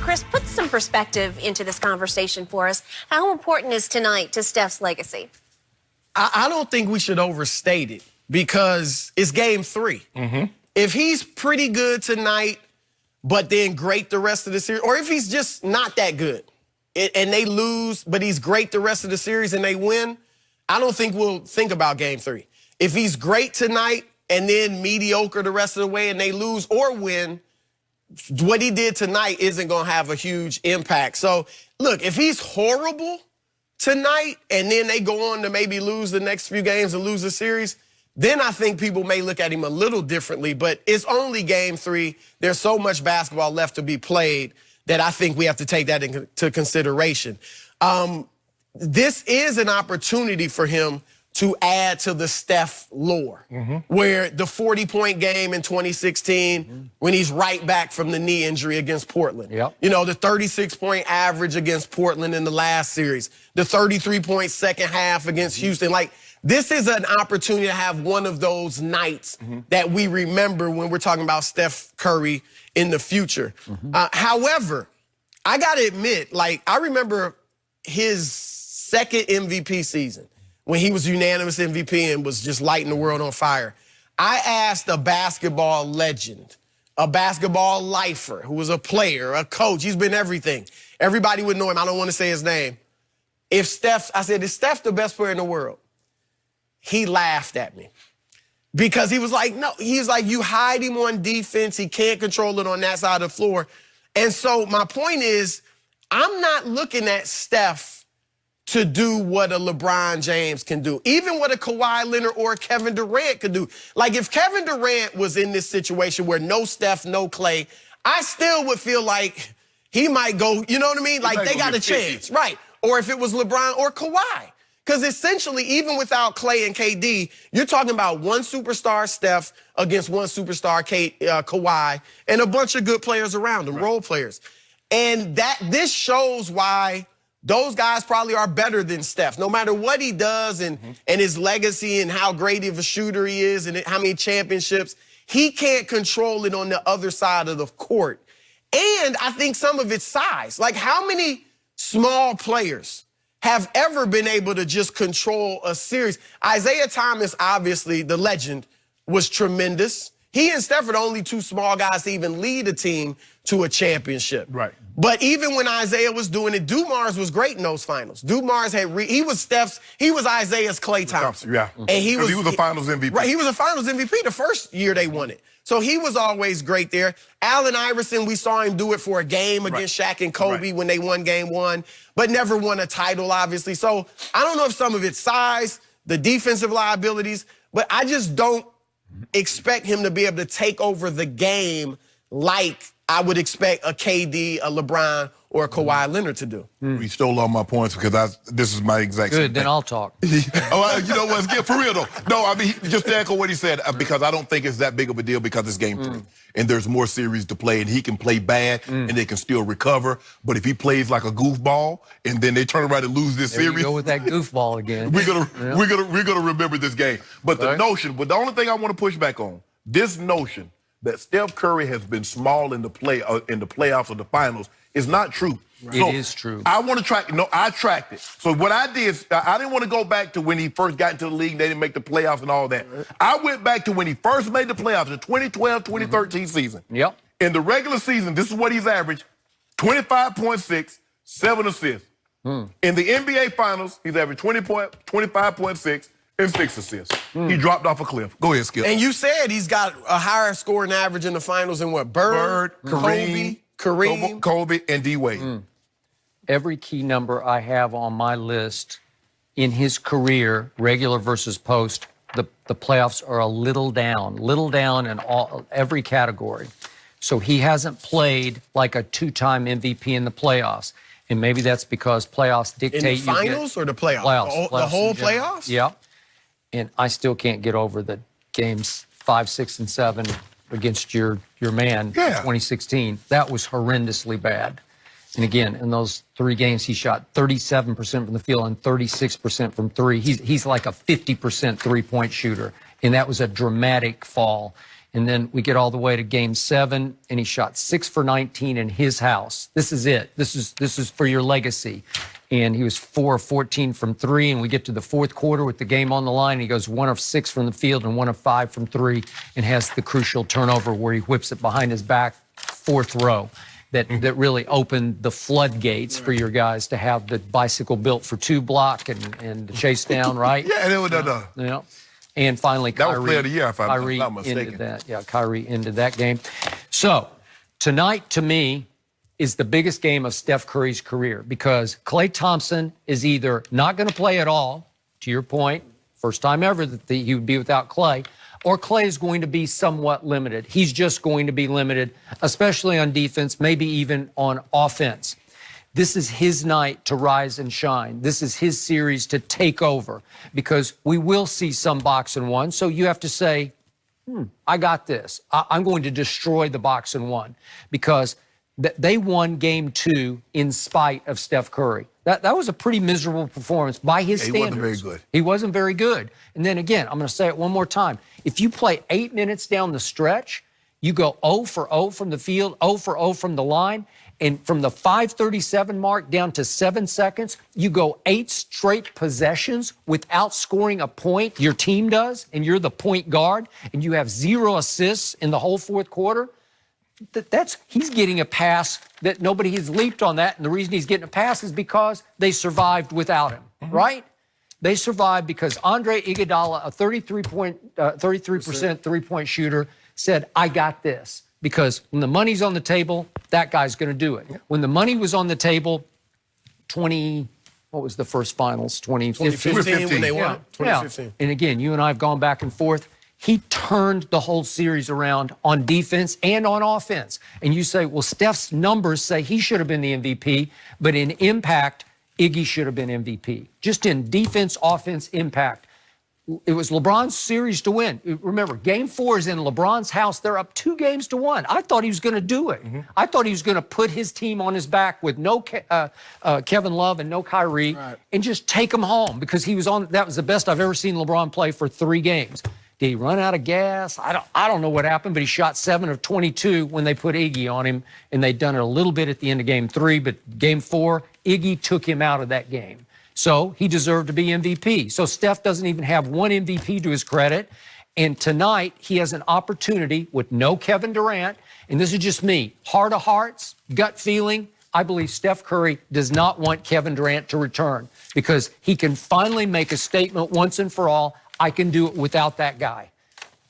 Chris, put some perspective into this conversation for us. How important is tonight to Steph's legacy? I don't think we should overstate it because it's game 3. If he's pretty good tonight, but then great the rest of the series, or if he's just not that good and they lose, but he's great the rest of the series and they win, I don't think we'll think about game 3. If he's great tonight and then mediocre the rest of the way and they lose or win, what he did tonight isn't going to have a huge impact. So, look, if he's horrible tonight and then they go on to maybe lose the next few games and lose the series, then I think people may look at him a little differently. But it's only game 3. There's so much basketball left to be played that I think we have to take that into consideration. This is an opportunity for him to add to the Steph lore, where the 40-point game in 2016, when he's right back from the knee injury against Portland. You know, the 36-point average against Portland in the last series, the 33-point second half against Houston. Like, this is an opportunity to have one of those nights that we remember when we're talking about Steph Curry in the future. However, I got to admit, like, I remember his second MVP season, when he was unanimous MVP and was just lighting the world on fire. I asked a basketball legend, a basketball lifer, who was a player, a coach, he's been everything. Everybody would know him. I don't want to say his name. I said, is Steph the best player in the world? He laughed at me because he was like, no, he's like, you hide him on defense. He can't control it on that side of the floor. And so my point is, I'm not looking at Steph to do what a LeBron James can do, even what a Kawhi Leonard or a Kevin Durant could do. Like, if Kevin Durant was in this situation where no Steph, no Klay, I still would feel like he might go, you know what I mean? Like, they got a chance, right? Or if it was LeBron or Kawhi. Because essentially, even without Klay and KD, you're talking about one superstar, Steph, against one superstar, Kawhi, and a bunch of good players around them, role players. And this shows why those guys probably are better than Steph, no matter what he does and his legacy and how great of a shooter he is and how many championships. He can't control it on the other side of the court. And I think some of it's size. Like, how many small players have ever been able to just control a series? Isaiah Thomas, obviously, the legend, was tremendous. He and Steph are the only two small guys to even lead a team to a championship. Right. But even when Isaiah was doing it, Dumars was great in those finals. Dumars he was Isaiah's Klay Thompson. Yeah. And he was a finals MVP. Right, he was a finals MVP the first year they won it. So he was always great there. Allen Iverson, we saw him do it for a game against Shaq and Kobe when they won game 1, but never won a title, obviously. So I don't know if some of it's size, the defensive liabilities, but I just don't expect him to be able to take over the game like I would expect a KD, a LeBron, or a Kawhi Leonard to do. You stole all my points because this is my exact same Good, then thing. I'll talk. You know what? For real, though. No, I mean, just to echo what he said, because I don't think it's that big of a deal because it's game 3. And there's more series to play, and he can play bad, and they can still recover. But if he plays like a goofball, and then they turn around and lose this series. You go with that goofball again. We're gonna remember this game. But the only thing I want to push back on, this notion that Steph Curry has been small in the playoffs or the finals is not true. It is true. I want to track. No, I tracked it. So what I did, I didn't want to go back to when he first got into the league. They didn't make the playoffs and all that. I went back to when he first made the playoffs, the 2012-2013 season. Yep. In the regular season, this is what he's averaged: 25.6, 7 assists. In the NBA Finals, he's averaged 25.6. and 6 assists. He dropped off a cliff. Go ahead, Skip. And you said he's got a higher scoring average in the finals than what? Bird, Kobe, and D-Wade. Every key number I have on my list in his career, regular versus post, the playoffs are a little down in every category. So he hasn't played like a 2-time MVP in the playoffs. And maybe that's because playoffs dictate in the finals or the playoffs? Playoffs. The whole playoffs? Yeah. And I still can't get over the games 5, 6, and 7 against your man in 2016. That was horrendously bad. And again, in those 3 games, he shot 37% from the field and 36% from 3. He's like a 50% three-point shooter. And that was a dramatic fall. And then we get all the way to game 7, and he shot 6 for 19 in his house. This is it. This is for your legacy. And he was 4 of 14 from 3, and we get to the fourth quarter with the game on the line. He goes 1 of 6 from the field and 1 of 5 from 3, and has the crucial turnover where he whips it behind his back, fourth row. That really opened the floodgates for your guys to have the bicycle built for 2 block and the chase down, right? Yeah, and it was And finally, that Kyrie, was player of the year, if I'm Kyrie not mistaken. ended that. Yeah, Kyrie ended that game. So tonight, to me, is the biggest game of Steph Curry's career because Klay Thompson is either not going to play at all, to your point, first time ever that he would be without Klay, or Klay is going to be somewhat limited. He's just going to be limited, especially on defense, maybe even on offense. This is his night to rise and shine. This is his series to take over because we will see some box and one. So you have to say, I got this. I'm going to destroy the box and one because they won game 2 in spite of Steph Curry. That was a pretty miserable performance by his standards. He wasn't very good. He wasn't very good. And then again, I'm going to say it one more time. If you play 8 minutes down the stretch, you go 0 for 0 from the field, 0 for 0 from the line, and from the 5:37 mark down to 7 seconds, you go 8 straight possessions without scoring a point. Your team does, and you're the point guard, and you have 0 assists in the whole fourth quarter. He's getting a pass that nobody has leaped on that, and the reason he's getting a pass is because they survived without him, right? They survived because Andre Iguodala, a 33% three-point shooter, said, I got this. Because when the money's on the table, that guy's going to do it. When the money was on the table, what was the first finals? 2015 when they won. 2015. Yeah. And again, you and I have gone back and forth. He turned the whole series around on defense and on offense. And you say, well, Steph's numbers say he should have been the MVP, but in impact, Iggy should have been MVP. Just in defense, offense, impact. It was LeBron's series to win. Remember, game 4 is in LeBron's house. They're up 2 games to 1. I thought he was going to do it. I thought he was going to put his team on his back with no Kevin Love and no Kyrie and just take them home because he was on. That was the best I've ever seen LeBron play for 3 games. Did he run out of gas? I don't know what happened, but he shot 7 of 22 when they put Iggy on him, and they'd done it a little bit at the end of game 3, but game 4, Iggy took him out of that game. So he deserved to be MVP. So Steph doesn't even have one MVP to his credit. And tonight, he has an opportunity with no Kevin Durant. And this is just me. Heart of hearts, gut feeling. I believe Steph Curry does not want Kevin Durant to return because he can finally make a statement once and for all. I can do it without that guy.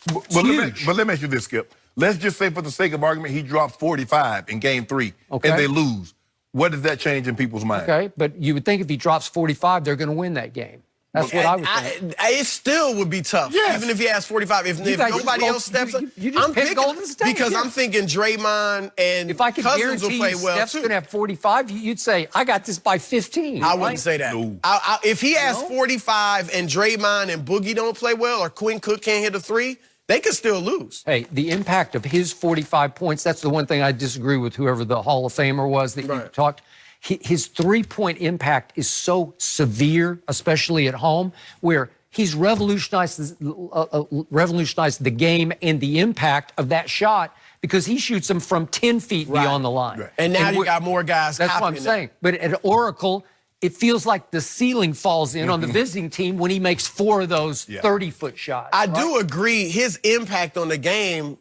But let me ask you this, Skip. Let's just say for the sake of argument, he dropped 45 in game 3 and they lose. What does that change in people's minds? Okay, but you would think if he drops 45, they're going to win that game. That's what I would think. It still would be tough, even if he has 45. If nobody else steps up, I'm picking Golden State because I'm thinking Draymond and if I could Cousins will play well Steph's too. going to have 45, you'd say, I got this by 15. I wouldn't say that. No. If he has 45 and Draymond and Boogie don't play well or Quinn Cook can't hit a 3, they could still lose. Hey, the impact of his 45 points, that's the one thing I disagree with whoever the Hall of Famer was that you talked. His 3-point impact is so severe, especially at home, where he's revolutionized the game and the impact of that shot because he shoots them from 10 feet beyond the line. And now you got more guys. That's what I'm saying. But at Oracle, it feels like the ceiling falls in on the visiting team when he makes 4 of those 30-foot shots. I do agree. His impact on the game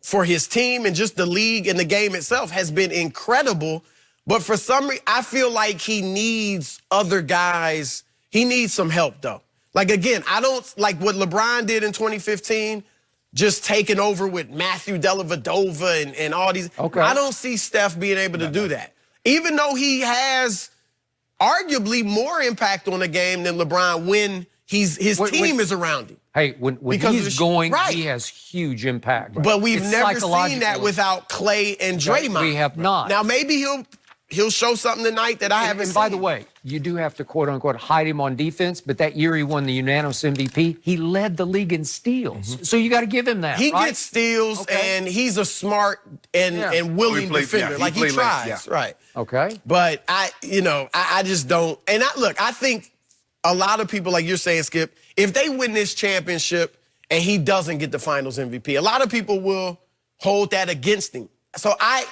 for his team and just the league and the game itself has been incredible. But for some reason, I feel like he needs other guys. He needs some help, though. Like, again, I don't like what LeBron did in 2015, just taking over with Matthew Dellavedova and all these. I don't see Steph being able to do that. Even though he has arguably more impact on the game than LeBron when his team is around him. Hey, when he's going, he has huge impact. But we've never seen that without Klay and Draymond. We have not. Now, maybe he'll show something tonight that I haven't seen. And by the way, you do have to, quote unquote, hide him on defense, but that year he won the unanimous MVP, he led the league in steals. So you got to give him that, He gets steals, and he's a smart and willing defender. Like, he tries, right. Okay. But I just don't. And I think a lot of people, like you're saying, Skip, if they win this championship and he doesn't get the Finals MVP. A lot of people will hold that against him. So I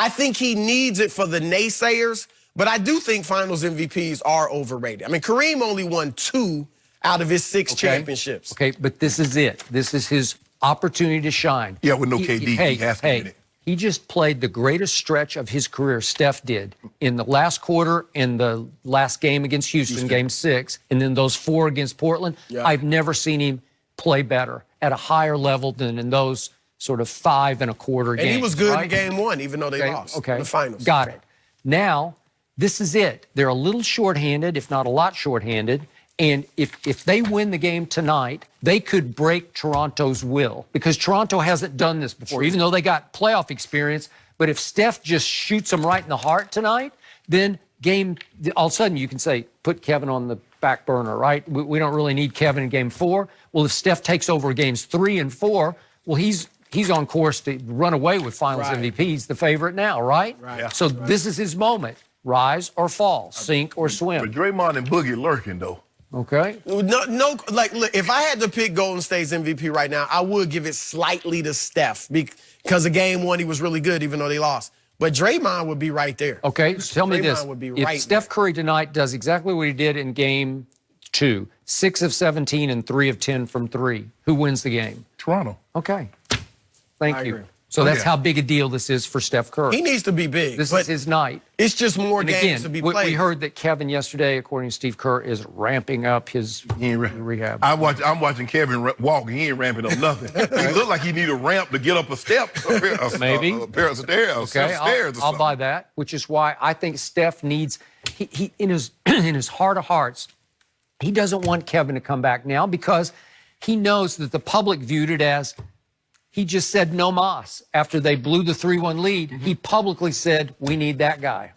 think he needs it for the naysayers, but I do think Finals MVPs are overrated. I mean, Kareem only won 2 out of his 6 championships. Okay, but this is it. This is his opportunity to shine. Yeah, with no KD, he has to win it. He just played the greatest stretch of his career, Steph did, in the last quarter, in the last game against Houston, Game 6, and then those 4 against Portland. Yeah. I've never seen him play better at a higher level than in those sort of 5 1/4 games. And he was good right? in Game 1, even though they lost in the Finals. Got it. Now, this is it. They're a little shorthanded, if not a lot shorthanded. And if they win the game tonight, they could break Toronto's will because Toronto hasn't done this before, even though they got playoff experience. But if Steph just shoots them right in the heart tonight, then all of a sudden you can say, put Kevin on the back burner, right? We don't really need Kevin in Game 4. Well, if Steph takes over Games 3 and 4, well, he's on course to run away with Finals MVP. He's the favorite now, right? Right. So this is his moment. Rise or fall, sink or swim. But Draymond and Boogie lurking, though. Okay. No, like, look, if I had to pick Golden State's MVP right now, I would give it slightly to Steph because of Game 1, he was really good, even though they lost. But Draymond would be right there. Okay, so tell me this. Would be if right Steph Curry tonight does exactly what he did in Game 2, 6 of 17 and 3 of 10 from 3, who wins the game? Toronto. Okay. Thank I you. agree. So that's yeah. how big a deal this is for Steph Curry. He needs to be big. This but is his night. It's just more And games again, to be played. we heard that Kevin yesterday, according to Steve Kerr, is ramping up his rehab. I'm watching Kevin walk. He ain't ramping up nothing. He looked like he need a ramp to get up a step. Maybe. A pair of stairs. Okay, I'll buy that, which is why I think Steph needs, he in his heart of hearts, he doesn't want Kevin to come back now because he knows that the public viewed it as he just said no mas after they blew the 3-1 lead. He publicly said, we need that guy.